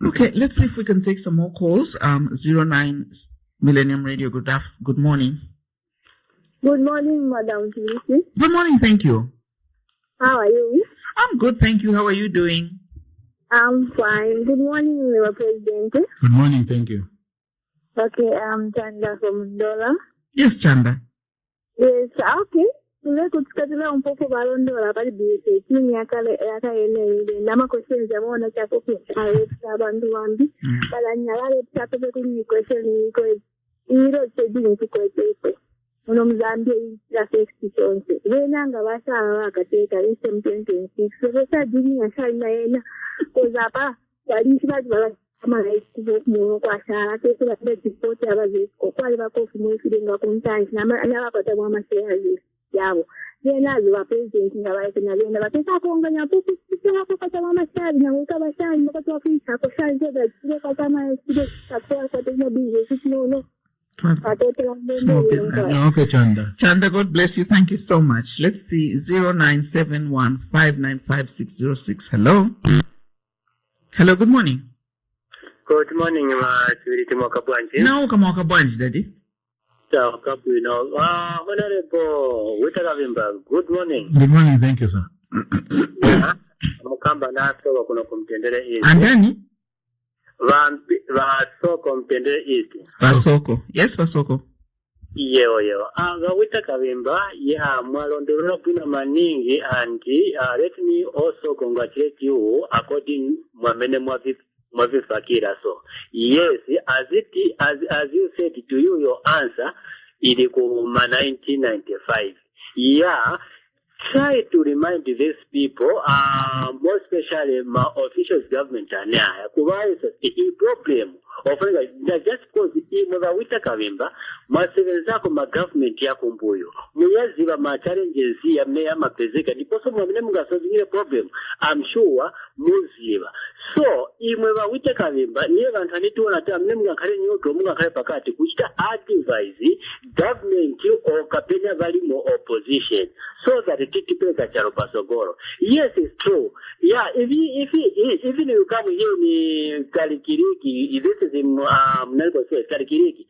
Okay, let's see if we can take some more calls. 09 Millennium Radio, good morning. Good morning, Madam Timothy. Good morning, thank you. How are you? I'm good, thank you. How are you doing? I'm fine. Good morning, Mr. President. Good morning, thank you. Okay, I'm Chanda from Ndola. Yes, Chanda. Yes, okay. Tule kutukatila mpoko balondola pali bise chini yaka ele nama questions ya mwana chako kwa abantu wambi bala nyalale chapo kuli question ko iro chedini kukwete uno mzambia ya safety chonse wenanga basala bakateka lese 2026 so dini yashina yena kozapa balishi bazi bala kama kumo kwa shara kese ba report abazi ko kwali bakofu mu filinga kuntanzi na bakata mwa mashares yabo yena ziwa president ngabaye na yena bateka kuonganya pupu sisi hapo kata mama shari na ukaba shari mkoto wa fisa ko shari zote zile kama sisi kwa tena business no small business. Okay, Chanda. Chanda, God bless you. Thank you so much. Let's see. 0971595606. Hello. Hello, good morning. Good morning, Chiriti Mwakabwanji. No, Kamwaka Banji, Daddy. Honorable Wynter M, good morning. Good morning, thank you, sir. Mukamba naso kuno kumtendere east. And Danny? Vasoko mtendere east. Vasoko. Yes, Vasoko. Yo. Wynter M, yeah, mwalondoro kuna maningi and let me also congratulate you according mwamene mwavifakira so. Yes, as you said to you, your answer ilikuma 1995. Yeah. Try to remind these people, more especially my officials government are now, a problem of just because Wynter M, masevenza ma government ya kumbuyo. Muyaziba ma challenges ya meya mapezeka. Niposo mwamine mga solving problem. I'm sure muziba. So, Wynter M, niye vantanitu wanata mne mga kare nyoto mga kare pakati kuchita advise government or kapenya vali mo opposition. So that it takes a Pasogoro. Yes, it's true. Yeah, even you come here in Kalikiriki, this is in Nelko says Kalikiriki.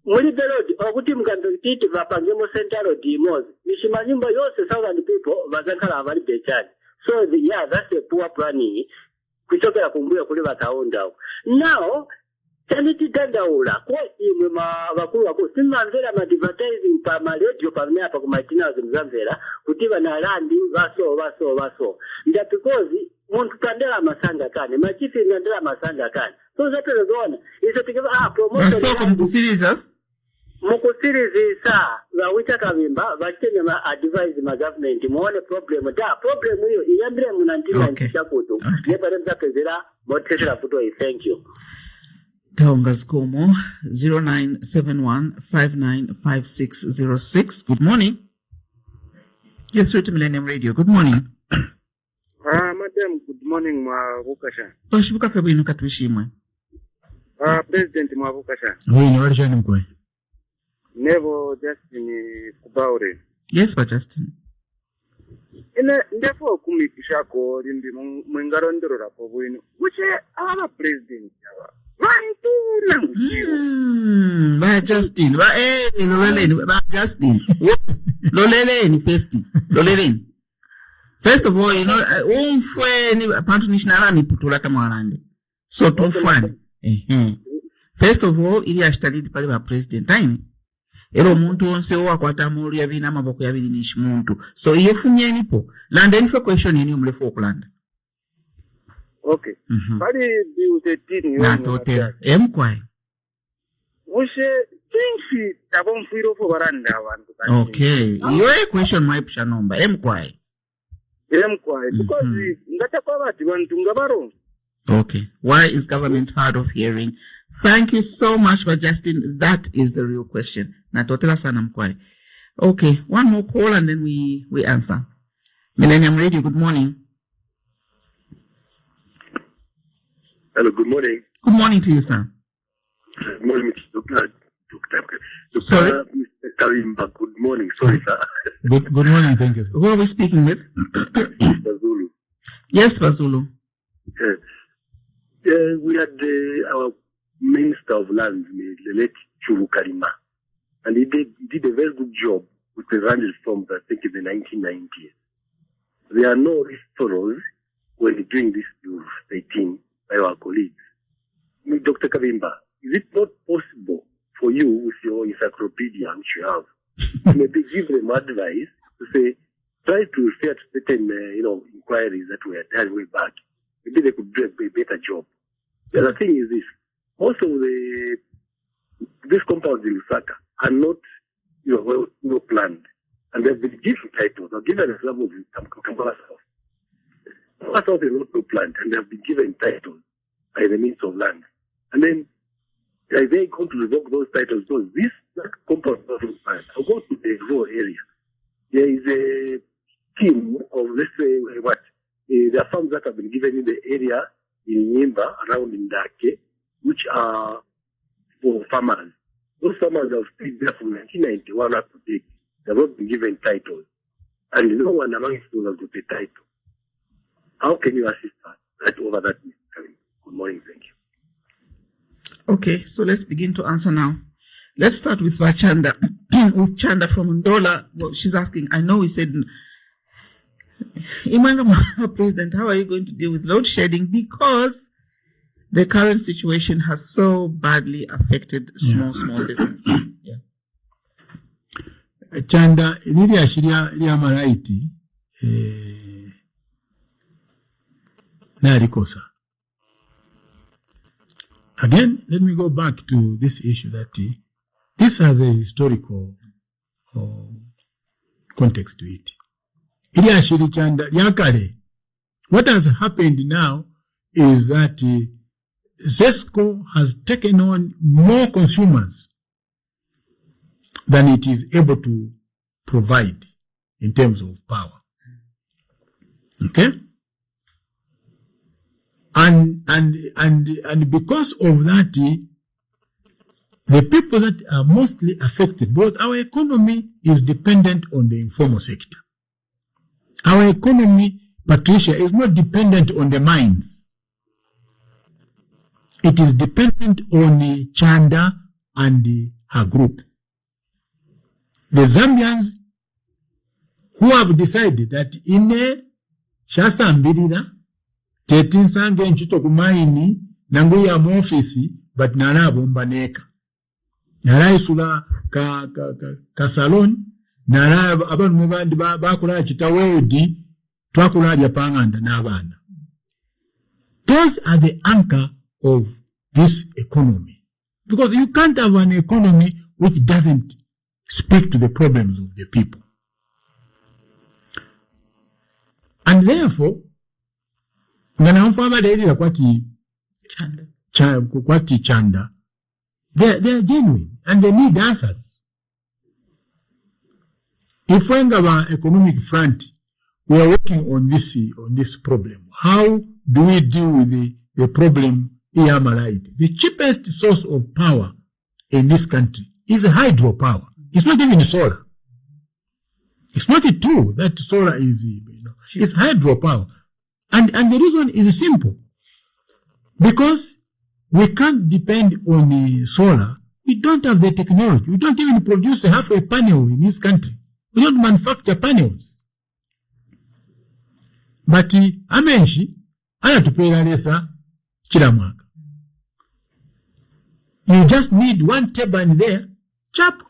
Mulibelodi, Oguti Mukantiti, Vapangemo Central Dimos, Mishimanyumba, yose southern people, Vazakara Valley Bechan. So, yeah, that's a poor planning. Kuchoka kumbuya kuliva taonda. Now, Sanity Dandaula, what in Vakua, Simanvera, my advertising per my radio, per me, for my tinas in Zamvera, Kutiva Narandi, Vaso. That because Montandela Masanga Khan, my chief in Nandela Masanga Khan. So that is one. Is to give up promotion. Vasoko Mukusiri sir, Wynter M, Vachema advise my government, more problem, problem you, Yandre Munantina Chaputo, Neparenta Pezera, Motera Puto, thank you. Taongas Komo, 0971595606. Good morning. Yes, to Millennium Radio. Good morning. Madam, good morning, Mwavukasha. Washibuka Febu Katuishimwe. President Mwavukasha. Oui, no, Justin. Never Justin Kubaure. Yes, but Justin. Therefore, Kumikishako in the Mungarondoro Rapobuino, which are president. Ba Justin, ba Justin. Loleleni Loleleni. First of all, umfweni pantunishnala ni putula tamarande. So tumfani. First of all, ili ashtali pale ba president taini. Ero muntu onse wakwata muri yabina amaboko yabiri nishimuntu. So iyo funye nipo. Landa nife question yini umlefu okulanda. Okay. Bali biutetini na totel emkwai ushe tinshi tabomfiro fo baranda abantu. Okay, your question my pusha number emkwai because ngatakwa bati bantu ngabaro. Okay, why is government hard of hearing? Thank you so much for Justin. That is the real question. Na totela sana mkwai. Okay, one more call and then we answer. Millennium Radio, good morning. Hello, good morning. Good morning to you, sir. Good morning, Mr. Dr. Dr. Sorry? Mr. Kabimba, good morning. Sorry, sir. Good morning, thank you, sir. Who are we speaking with? Mr. Zulu. Yes, Bazulu. We had our Minister of Lands, the late Churu Karima, and he did a very good job with the land reforms, I think, in the 1990s. There are no restores when doing this bill 18 by our colleagues. Dr. Kabimba, is it not possible for you, with your encyclopedia which you have, to maybe give them advice to say, try to refer to certain, inquiries that were done way back. Maybe they could do a better job. The other thing is this: most of these compounds in Lusaka are not, well planned, and they've been given titles. I'll give an example of Kabimba South. Kabimba South is not well planned, and they've been given titles by the Minister of Land, and then are they going to revoke those titles? Because that compound is not well planned. I'll go to the rural area. There is a scheme of, let's say, there are farms that have been given in the area in Nyimba, around in Dake, which are for farmers. Those farmers have stayed there from 1991 up to date. They have not been given titles. And no one amongst those has got a title. How can you assist that over that? Good morning, thank you. Okay, so let's begin to answer now. Let's start with Vachanda, with Chanda from Ndola. Well, she's asking, I know we said, Imanga President, how are you going to deal with load shedding? Because the current situation has so badly affected small business. Yeah. Chanda, lili ashiria lya maraiti, na alikosa. Again, let me go back to this issue that this has a historical context to it. What has happened now is that ZESCO has taken on more consumers than it is able to provide in terms of power. Okay? And because of that, the people that are mostly affected, both our economy is dependent on the informal sector. Our economy, Patricia, is not dependent on the mines. It is dependent on Chanda and her group. The Zambians who have decided that in Shasambirina, tetinsange nchito kumaini, nangu ya mwofisi, but narabo mbaneka. Naraisula ka salon, narabo abanu mbandi bakula chitawedi, twakula yapanganda nabana. Those are the anchor of this economy. Because you can't have an economy which doesn't speak to the problems of the people. And therefore, Chanda, they are genuine and they need answers. If we have an economic front, we are working on this problem. How do we deal with the problem Iyamalite? The cheapest source of power in this country is hydropower. It's not even solar. It's not true that solar is, it's hydropower. And the reason is simple. Because we can't depend on the solar. We don't have the technology. We don't even produce half a panel in this country. We don't manufacture panels. But amenshi anatupela lesa kila mwaka. You just need one turbine there, chap.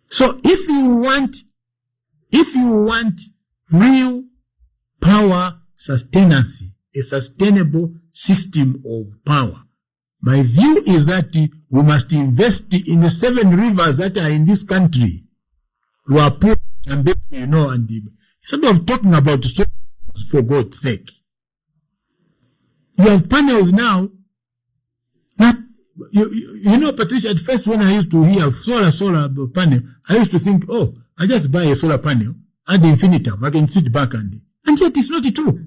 So if you want real power sustenance, a sustainable system of power, my view is that we must invest in the 7 rivers that are in this country. We are poor and and instead of talking about solar, for God's sake. You have panels now that Patricia, at first when I used to hear solar panel, I used to think, oh, I just buy a solar panel, add infinitum, I can sit back and yet it's not true.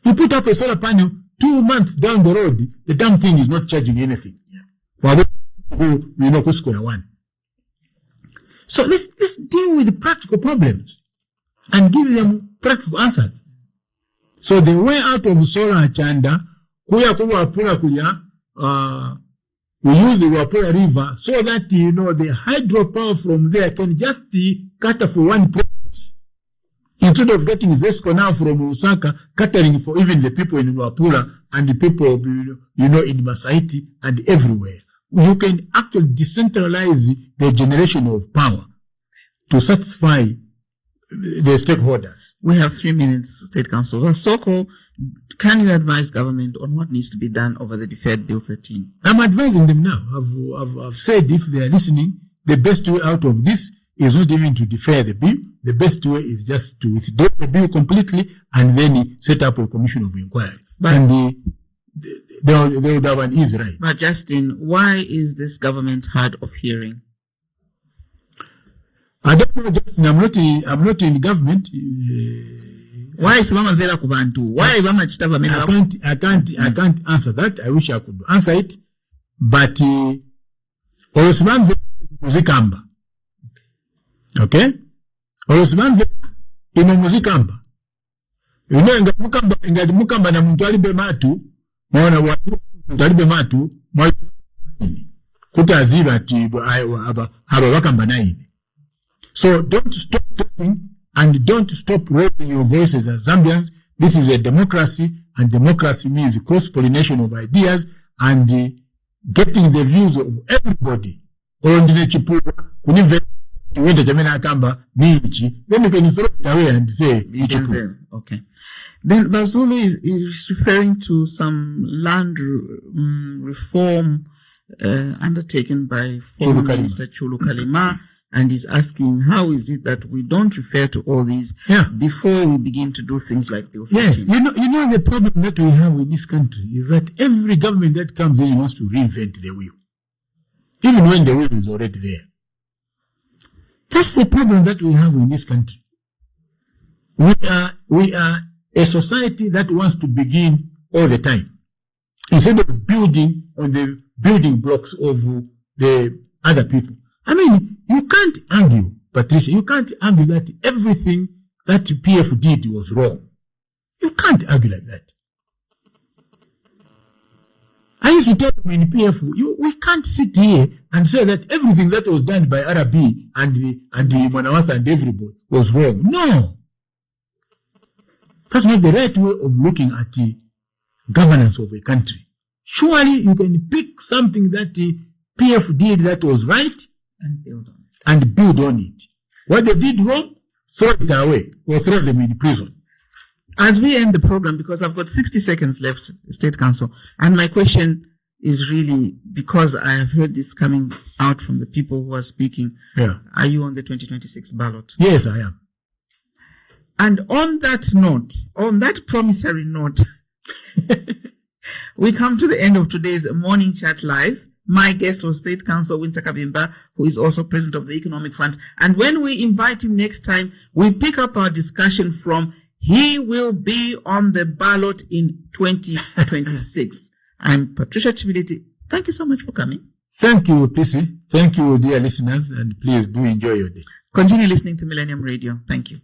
You put up a solar panel, 2 months down the road, the damn thing is not charging anything. Who square one. So let's deal with the practical problems and give them practical answers. So the way out of solar chanda, kuya Wapula kuya, we use the Wapula River so that, the hydropower from there can just cater for one province. Instead of getting Zesco now from Lusaka, catering for even the people in Wapula and the people, in Masaiti and everywhere. You can actually decentralize the generation of power to satisfy the stakeholders. We have 3 minutes, State Council. Soko, can you advise government on what needs to be done over the deferred Bill 13? I'm advising them now. I've said if they are listening, the best way out of this is not even to defer the bill. The best way is just to withdraw the bill completely and then set up a commission of inquiry. And they would have an easy right. But Justin, why is this government hard of hearing? I don't know, Justin. I'm not in government. Why is Mama Vera Kubantu? Why Mama Chitaba Mena? I can't answer that. I wish I could answer it. But Orosman Vera Muzikamba. Okay? Orosman Vera ino Muzikamba. Nga mukamba na mutwalibe matu, mwana wa mutwalibe matu, kutaziba ati haba wakamba na ini. So don't stop talking and don't stop raising your voices as Zambians. This is a democracy, and democracy means cross-pollination of ideas and getting the views of everybody. Then you can throw it away and say, okay. Then Bazulu is referring to some land reform undertaken by former Minister Chulu Kalima, and is asking, how is it that we don't refer to all these before we begin to do things like Bill 13? Yes, you know the problem that we have in this country is that every government that comes in wants to reinvent the wheel, even when the wheel is already there. That's the problem that we have in this country. We are a society that wants to begin all the time, instead of building on the building blocks of the other people. I mean, you can't argue, Patricia, you can't argue that everything that PF did was wrong. You can't argue like that. I used to tell them in PF, we can't sit here and say that everything that was done by RB and the Manawasa and everybody was wrong. No. That's not the right way of looking at the governance of a country. Surely you can pick something that the PF did that was right and build on it. What they did wrong, throw it away or throw them in prison. As we end the program, because I've got 60 seconds left, State Council, and my question is really, because I have heard this coming out from the people who are speaking, are you on the 2026 ballot? Yes, I am. And on that note, on that promissory note, we come to the end of today's Morning Chat Live. My guest was State Council Wynter Kabimba, who is also president of the Economic Front. And when we invite him next time, we pick up our discussion from he will be on the ballot in 2026. I'm Patricia Chibiliti. Thank you so much for coming. Thank you, PC. Thank you, dear listeners, and please do enjoy your day. Continue listening to Millennium Radio. Thank you.